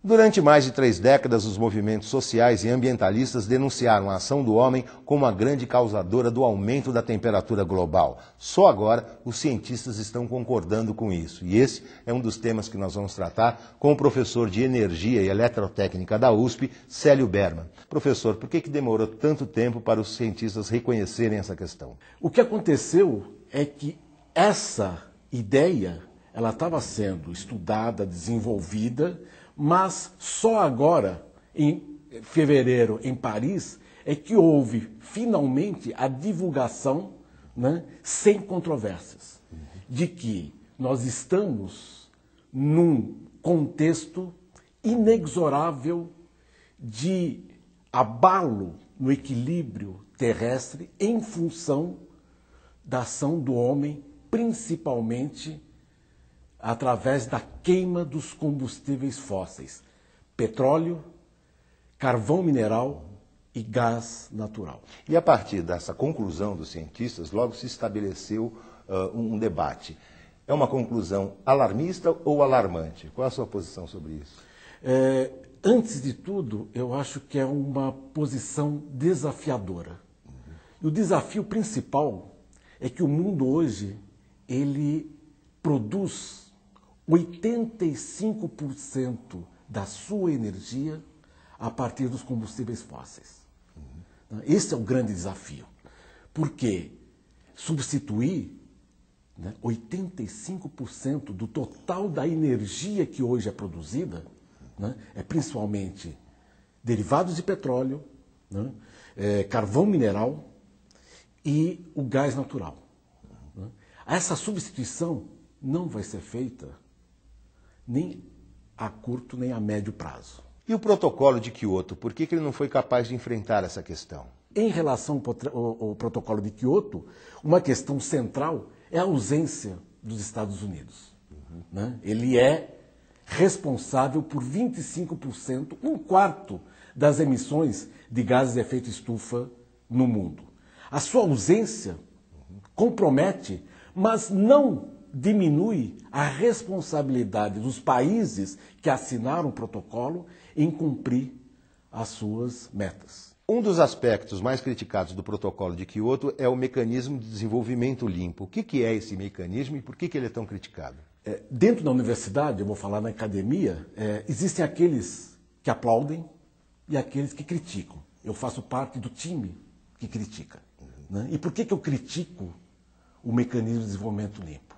Durante mais de 3 décadas, os movimentos sociais e ambientalistas denunciaram a ação do homem como a grande causadora do aumento da temperatura global. Só agora os cientistas estão concordando com isso. E esse é um dos temas que nós vamos tratar com o professor de Energia e Eletrotécnica da USP, Célio Berman. Professor, por que demorou tanto tempo para os cientistas reconhecerem essa questão? O que aconteceu é que essa ideia ela estava sendo estudada, desenvolvida, mas só agora, em fevereiro, em Paris, é que houve finalmente a divulgação, né, sem controvérsias, de que nós estamos num contexto inexorável de abalo no equilíbrio terrestre em função da ação do homem, principalmente através da queima dos combustíveis fósseis, petróleo, carvão mineral e gás natural. E a partir dessa conclusão dos cientistas, logo se estabeleceu um debate. É uma conclusão alarmista ou alarmante? Qual é a sua posição sobre isso? Antes de tudo, eu acho que é uma posição desafiadora. E o desafio principal é que o mundo hoje, ele produz 85% da sua energia a partir dos combustíveis fósseis. Esse é o grande desafio. Porque substituir 85% do total da energia que hoje é produzida, é principalmente derivados de petróleo, carvão mineral e o gás natural. Essa substituição não vai ser feita nem a curto nem a médio prazo. E o protocolo de Kyoto, por que ele não foi capaz de enfrentar essa questão? Em relação ao protocolo de Kyoto, uma questão central é a ausência dos Estados Unidos. Ele é responsável por 25%, 1/4 das emissões de gases de efeito estufa no mundo. A sua ausência compromete, mas não diminui a responsabilidade dos países que assinaram o protocolo em cumprir as suas metas. Um dos aspectos mais criticados do protocolo de Kyoto é o mecanismo de desenvolvimento limpo. O que é esse mecanismo e por que ele é tão criticado? Dentro da universidade, eu vou falar na academia, existem aqueles que aplaudem e aqueles que criticam. Eu faço parte do time que critica. E por que eu critico o mecanismo de desenvolvimento limpo?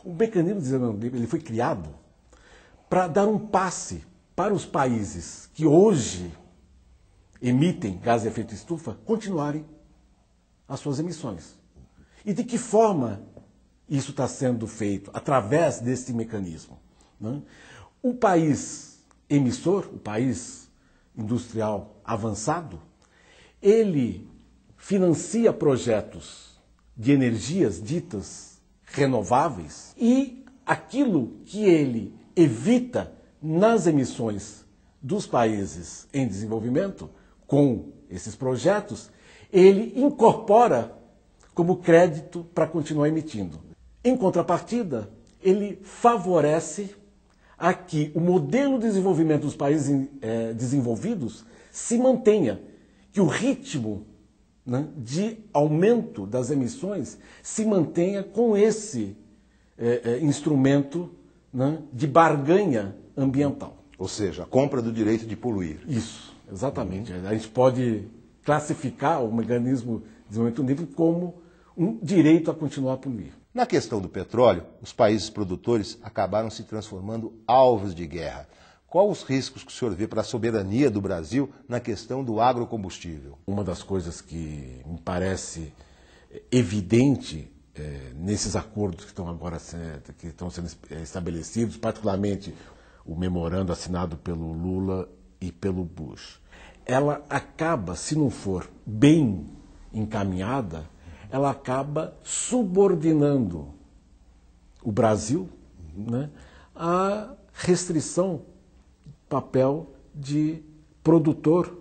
O mecanismo de desenvolvimento limpo ele foi criado para dar um passe para os países que hoje emitem gases de efeito estufa continuarem as suas emissões. E de que forma isso está sendo feito? Através desse mecanismo. O país emissor, o país industrial avançado, ele financia projetos de energias ditas renováveis e aquilo que ele evita nas emissões dos países em desenvolvimento, com esses projetos, ele incorpora como crédito para continuar emitindo. Em contrapartida, ele favorece a que o modelo de desenvolvimento dos países desenvolvidos se mantenha, que o ritmo de aumento das emissões se mantenha com esse instrumento de barganha ambiental. Ou seja, a compra do direito de poluir. Isso, exatamente. A gente pode classificar o mecanismo de desenvolvimento livre como um direito a continuar a poluir. Na questão do petróleo, os países produtores acabaram se transformando alvos de guerra. Quais os riscos que o senhor vê para a soberania do Brasil na questão do agrocombustível? Uma das coisas que me parece evidente nesses acordos que estão agora sendo estabelecidos, particularmente o memorando assinado pelo Lula e pelo Bush, ela acaba, se não for bem encaminhada, ela acaba subordinando o Brasil à restrição papel de produtor,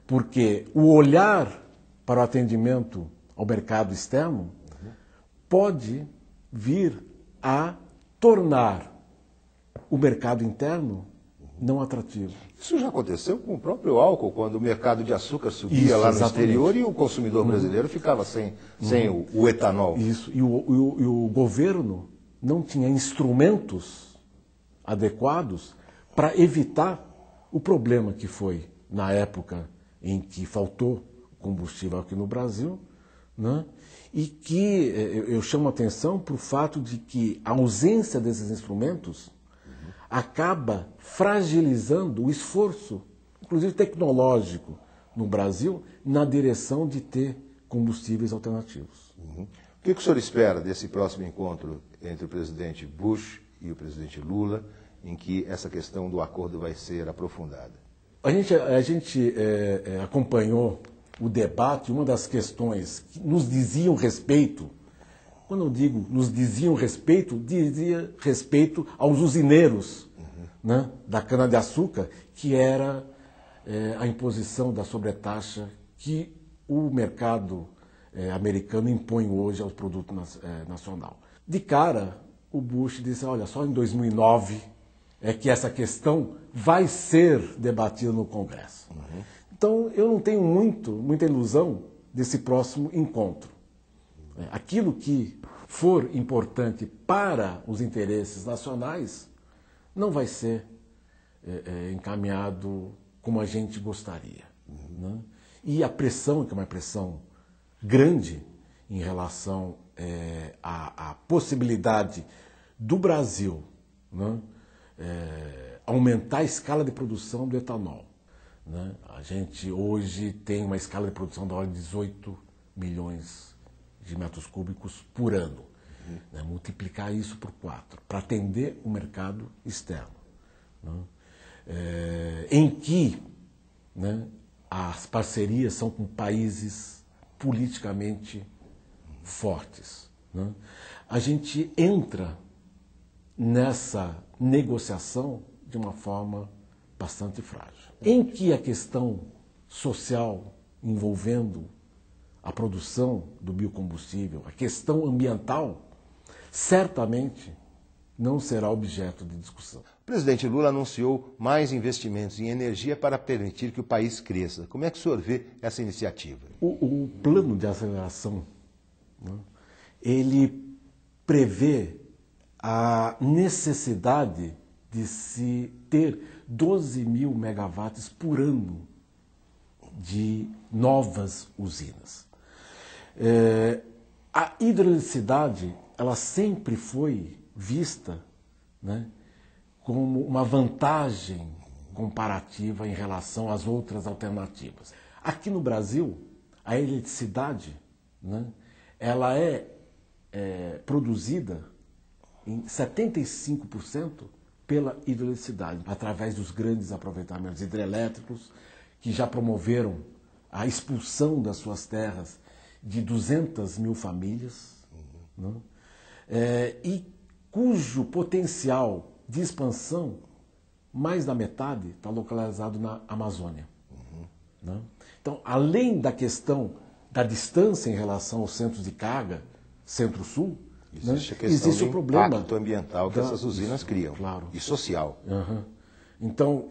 porque o olhar para o atendimento ao mercado externo pode vir a tornar o mercado interno não atrativo. Isso já aconteceu com o próprio álcool, quando o mercado de açúcar subia lá no exterior e o consumidor brasileiro ficava sem o etanol. Isso, e o governo não tinha instrumentos adequados para evitar o problema que foi na época em que faltou combustível aqui no Brasil, né? E que eu chamo a atenção para o fato de que a ausência desses instrumentos acaba fragilizando o esforço, inclusive tecnológico, no Brasil, na direção de ter combustíveis alternativos. O que o senhor espera desse próximo encontro entre o presidente Bush e o presidente Lula, em que essa questão do acordo vai ser aprofundada? A gente acompanhou o debate, uma das questões que nos diziam respeito, quando eu digo nos diziam respeito, dizia respeito aos usineiros, né, da cana-de-açúcar, que era a imposição da sobretaxa que o mercado americano impõe hoje aos produtos nacional. De cara, o Bush disse, olha, só em 2009 é que essa questão vai ser debatida no Congresso. Então, eu não tenho muita ilusão desse próximo encontro. Aquilo que for importante para os interesses nacionais não vai ser encaminhado como a gente gostaria. Né? E a pressão, que é uma pressão grande em relação à possibilidade do Brasil, né, aumentar a escala de produção do etanol. Né? A gente hoje tem uma escala de produção da ordem de 18 milhões de metros cúbicos por ano. Né? Multiplicar isso por 4, para atender o mercado externo. Né? Em que, né, as parcerias são com países politicamente fortes. Né? A gente entra nessa negociação de uma forma bastante frágil. Em que a questão social envolvendo a produção do biocombustível, a questão ambiental, certamente não será objeto de discussão. O presidente Lula anunciou mais investimentos em energia para permitir que o país cresça. Como é que o senhor vê essa iniciativa? O plano de aceleração, né, ele prevê a necessidade de se ter 12 mil megawatts por ano de novas usinas. A hidroeletricidade, ela sempre foi vista, né, como uma vantagem comparativa em relação às outras alternativas. Aqui no Brasil, a eletricidade, né, ela é produzida em 75% pela hidroeletricidade, através dos grandes aproveitamentos hidrelétricos, que já promoveram a expulsão das suas terras de 200 mil famílias, né? E cujo potencial de expansão, mais da metade, está localizado na Amazônia. Né? Então, além da questão da distância em relação aos centros de carga, centro-sul, existe, né, existe o problema do impacto ambiental que essas usinas criam, claro, e social. Então,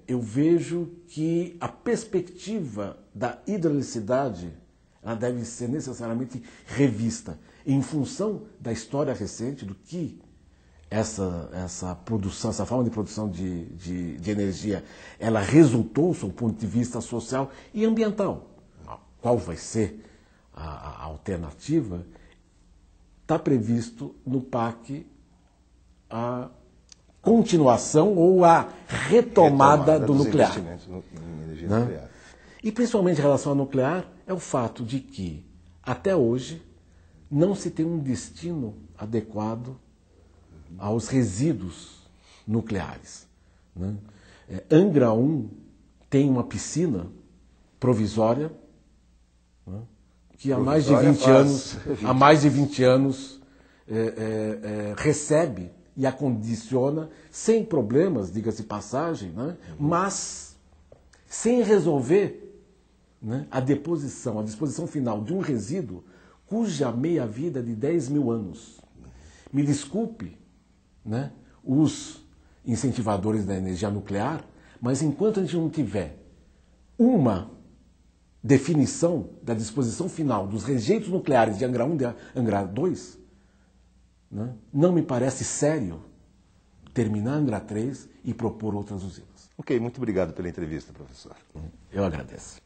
eu vejo que a perspectiva da hidroeletricidade ela deve ser necessariamente revista em função da história recente do que essa produção, essa forma de produção de energia, ela resultou, sob o ponto de vista social e ambiental. Qual vai ser a alternativa? Está previsto no PAC a continuação ou a retomada do nuclear. Em energia nuclear. E principalmente em relação ao nuclear, é o fato de que, até hoje, não se tem um destino adequado aos resíduos nucleares. Né? Angra 1 tem uma piscina provisória, né, que há mais de 20 anos recebe e acondiciona, sem problemas, diga-se passagem, né, mas sem resolver, né, a disposição final de um resíduo cuja meia-vida é de 10 mil anos. Me desculpe, né, os incentivadores da energia nuclear, mas enquanto a gente não tiver uma definição da disposição final dos rejeitos nucleares de Angra 1 e Angra 2, né, não me parece sério terminar Angra 3 e propor outras usinas. Ok, muito obrigado pela entrevista, professor. Eu agradeço.